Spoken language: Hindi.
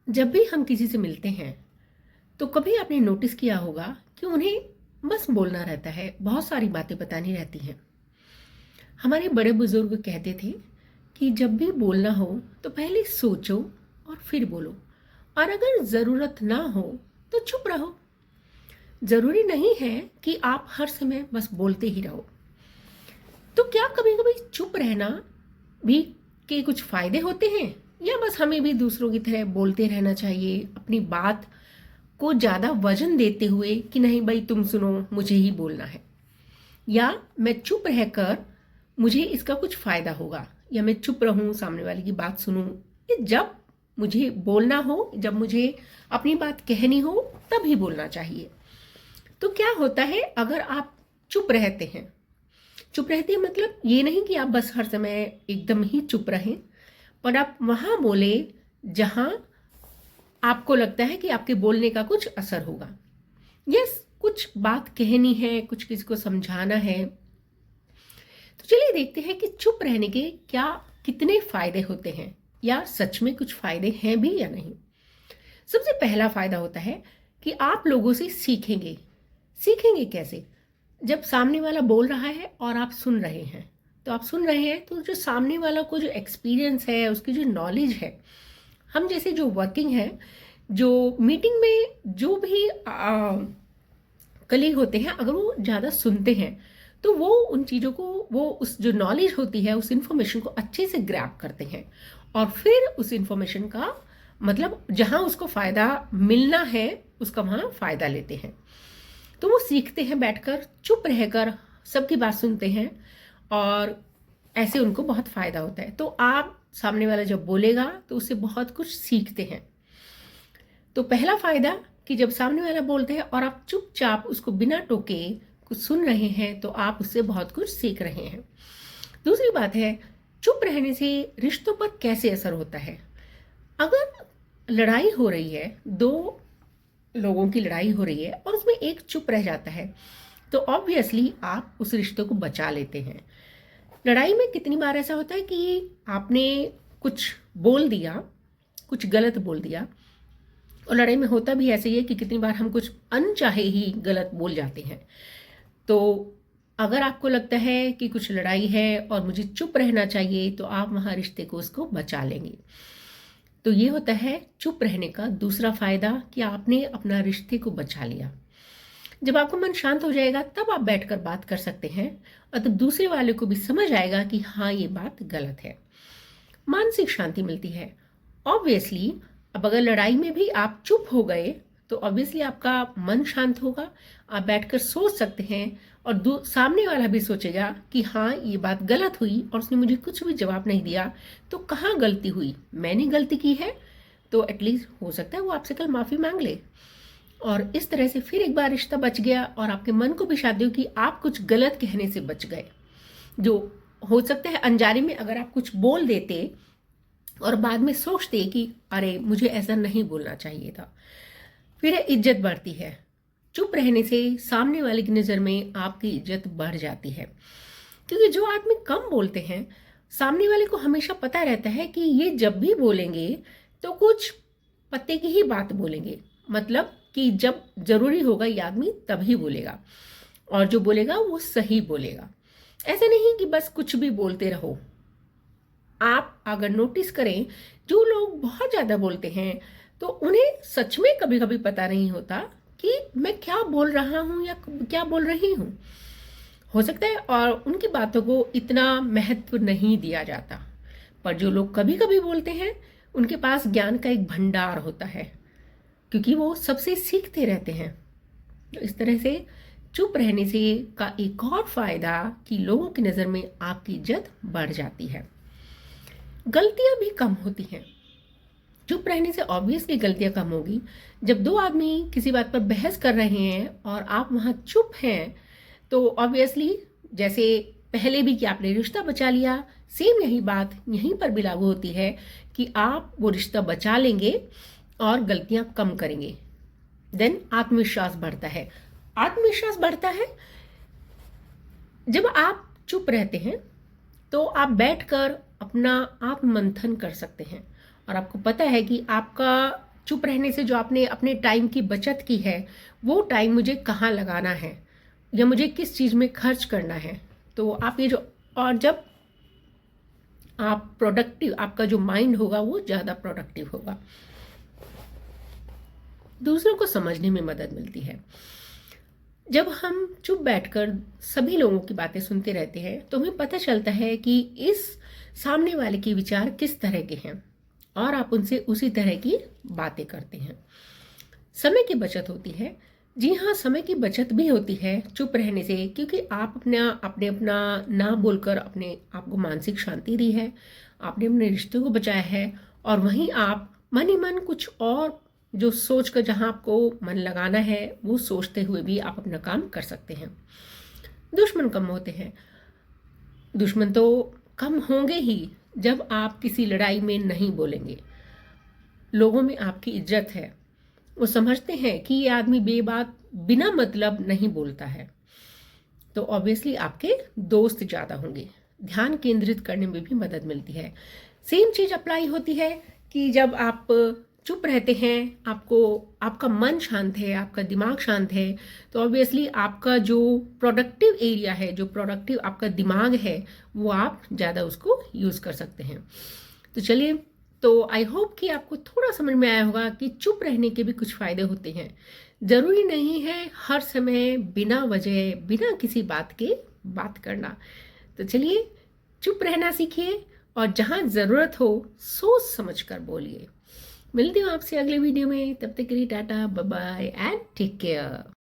जब भी हम किसी से मिलते हैं तो कभी आपने नोटिस किया होगा कि उन्हें बस बोलना रहता है, बहुत सारी बातें बतानी रहती हैं। हमारे बड़े बुजुर्ग कहते थे कि जब भी बोलना हो तो पहले सोचो और फिर बोलो, और अगर ज़रूरत ना हो तो चुप रहो। ज़रूरी नहीं है कि आप हर समय बस बोलते ही रहो। तो क्या कभी कभी चुप रहना भी के कुछ फायदे होते हैं, या बस हमें भी दूसरों की तरह बोलते रहना चाहिए, अपनी बात को ज़्यादा वजन देते हुए कि नहीं भाई तुम सुनो, मुझे ही बोलना है, या मैं चुप रहकर मुझे इसका कुछ फ़ायदा होगा, या मैं चुप रहूं सामने वाले की बात सुनूं। ये जब मुझे बोलना हो, जब मुझे अपनी बात कहनी हो तभी बोलना चाहिए। तो क्या होता है अगर आप चुप रहते हैं? चुप रहते हैं मतलब ये नहीं कि आप बस हर समय एकदम ही चुप रहें, पर आप वहाँ बोले जहाँ आपको लगता है कि आपके बोलने का कुछ असर होगा। यस, कुछ बात कहनी है, कुछ किसी को समझाना है। तो चलिए देखते हैं कि चुप रहने के क्या कितने फायदे होते हैं, या सच में कुछ फायदे हैं भी या नहीं। सबसे पहला फायदा होता है कि आप लोगों से सीखेंगे। सीखेंगे कैसे? जब सामने वाला बोल रहा है और आप सुन रहे हैं, तो आप सुन रहे हैं तो जो सामने वाला को जो एक्सपीरियंस है, उसकी जो नॉलेज है, हम जैसे जो वर्किंग है, जो मीटिंग में जो भी कलीग होते हैं, अगर वो ज़्यादा सुनते हैं तो वो उन चीज़ों को, वो उस जो नॉलेज होती है उस इन्फॉर्मेशन को अच्छे से ग्रैब करते हैं, और फिर उस इन्फॉर्मेशन का मतलब जहाँ उसको फ़ायदा मिलना है उसका वहाँ फ़ायदा लेते हैं। तो वो सीखते हैं, बैठकर चुप रहकर सबकी बात सुनते हैं, और ऐसे उनको बहुत फ़ायदा होता है। तो आप सामने वाला जब बोलेगा तो उससे बहुत कुछ सीखते हैं। तो पहला फ़ायदा कि जब सामने वाला बोलते हैं और आप चुपचाप उसको बिना टोके कुछ सुन रहे हैं तो आप उससे बहुत कुछ सीख रहे हैं। दूसरी बात है, चुप रहने से रिश्तों पर कैसे असर होता है। अगर लड़ाई हो रही है, दो लोगों की लड़ाई हो रही है और उसमें एक चुप रह जाता है, तो ऑब्वियसली आप उस रिश्ते को बचा लेते हैं। लड़ाई में कितनी बार ऐसा होता है कि आपने कुछ बोल दिया, कुछ गलत बोल दिया, और लड़ाई में होता भी ऐसे ही है कि कितनी बार हम कुछ अनचाहे ही गलत बोल जाते हैं। तो अगर आपको लगता है कि कुछ लड़ाई है और मुझे चुप रहना चाहिए, तो आप वहाँ रिश्ते को उसको बचा लेंगे। तो ये होता है चुप रहने का दूसरा फायदा कि आपने अपना रिश्ते को बचा लिया। जब आपका मन शांत हो जाएगा तब आप बैठकर बात कर सकते हैं, और तब दूसरे वाले को भी समझ आएगा कि हाँ ये बात गलत है। मानसिक शांति मिलती है। ऑब्वियसली अब अगर लड़ाई में भी आप चुप हो गए तो ऑब्वियसली आपका मन शांत होगा, आप बैठकर सोच सकते हैं, और सामने वाला भी सोचेगा कि हाँ ये बात गलत हुई और उसने मुझे कुछ भी जवाब नहीं दिया, तो कहाँ गलती हुई, मैंने गलती की है, तो एटलीस्ट हो सकता है वो आपसे कल माफ़ी मांग ले। और इस तरह से फिर एक बार रिश्ता बच गया, और आपके मन को भी शांति हो कि आप कुछ गलत कहने से बच गए। जो हो सकता है अनजाने में अगर आप कुछ बोल देते और बाद में सोचते कि अरे मुझे ऐसा नहीं बोलना चाहिए था, फिर इज्जत बढ़ती है। चुप रहने से सामने वाले की नज़र में आपकी इज्जत बढ़ जाती है, क्योंकि जो आदमी कम बोलते हैं, सामने वाले को हमेशा पता रहता है कि ये जब भी बोलेंगे तो कुछ पते की ही बात बोलेंगे, मतलब कि जब जरूरी होगा ये आदमी तभी बोलेगा, और जो बोलेगा वो सही बोलेगा। ऐसे नहीं कि बस कुछ भी बोलते रहो। आप अगर नोटिस करें, जो लोग बहुत ज़्यादा बोलते हैं तो उन्हें सच में कभी कभी पता नहीं होता कि मैं क्या बोल रहा हूँ या क्या बोल रही हूँ, हो सकता है, और उनकी बातों को इतना महत्व नहीं दिया जाता। पर जो लोग कभी कभी बोलते हैं उनके पास ज्ञान का एक भंडार होता है, क्योंकि वो सबसे सीखते रहते हैं। तो इस तरह से चुप रहने से का एक और फायदा कि लोगों की नज़र में आपकी इज्जत बढ़ जाती है। गलतियां भी कम होती हैं। चुप रहने से ऑब्वियसली गलतियां कम होगी। जब दो आदमी किसी बात पर बहस कर रहे हैं और आप वहां चुप हैं, तो ऑब्वियसली जैसे पहले भी कि आपने रिश्ता बचा लिया, सेम यही बात यहीं पर भी लागू होती है कि आप वो रिश्ता बचा लेंगे और गलतियां कम करेंगे। देन आत्मविश्वास बढ़ता है। आत्मविश्वास बढ़ता है जब आप चुप रहते हैं, तो आप बैठकर अपना आत्म मंथन कर सकते हैं, और आपको पता है कि आपका चुप रहने से जो आपने अपने टाइम की बचत की है, वो टाइम मुझे कहाँ लगाना है या मुझे किस चीज़ में खर्च करना है। तो आप ये जो, और जब आप प्रोडक्टिव, आपका जो माइंड होगा वो ज़्यादा प्रोडक्टिव होगा। दूसरों को समझने में मदद मिलती है। जब हम चुप बैठकर सभी लोगों की बातें सुनते रहते हैं तो हमें पता चलता है कि इस सामने वाले के विचार किस तरह के हैं और आप उनसे उसी तरह की बातें करते हैं। समय की बचत होती है। जी हाँ, समय की बचत भी होती है चुप रहने से, क्योंकि आप अपना ना बोलकर अपने आपको मानसिक शांति दी है, आपने अपने रिश्ते को बचाया है, और वहीं आप मन ही मन कुछ और जो सोच कर जहाँ आपको मन लगाना है वो सोचते हुए भी आप अपना काम कर सकते हैं। दुश्मन कम होते हैं। दुश्मन तो कम होंगे ही जब आप किसी लड़ाई में नहीं बोलेंगे। लोगों में आपकी इज्जत है, वो समझते हैं कि ये आदमी बेबात बिना मतलब नहीं बोलता है, तो ऑब्वियसली आपके दोस्त ज़्यादा होंगे। ध्यान केंद्रित करने में भी मदद मिलती है। सेम चीज़ अप्लाई होती है कि जब आप चुप रहते हैं, आपका मन शांत है, आपका दिमाग शांत है, तो ऑब्वियसली आपका जो प्रोडक्टिव एरिया है, जो प्रोडक्टिव आपका दिमाग है, वो आप ज़्यादा उसको यूज़ कर सकते हैं। तो चलिए, तो आई होप कि आपको थोड़ा समझ में आया होगा कि चुप रहने के भी कुछ फ़ायदे होते हैं। ज़रूरी नहीं है हर समय बिना वजह, बिना किसी बात के बात करना। तो चलिए, चुप रहना सीखिए और जहाँ ज़रूरत हो सोच समझ कर बोलिए। मिलती हूँ आपसे अगले वीडियो में, तब तक के लिए tata, bye bye and take care.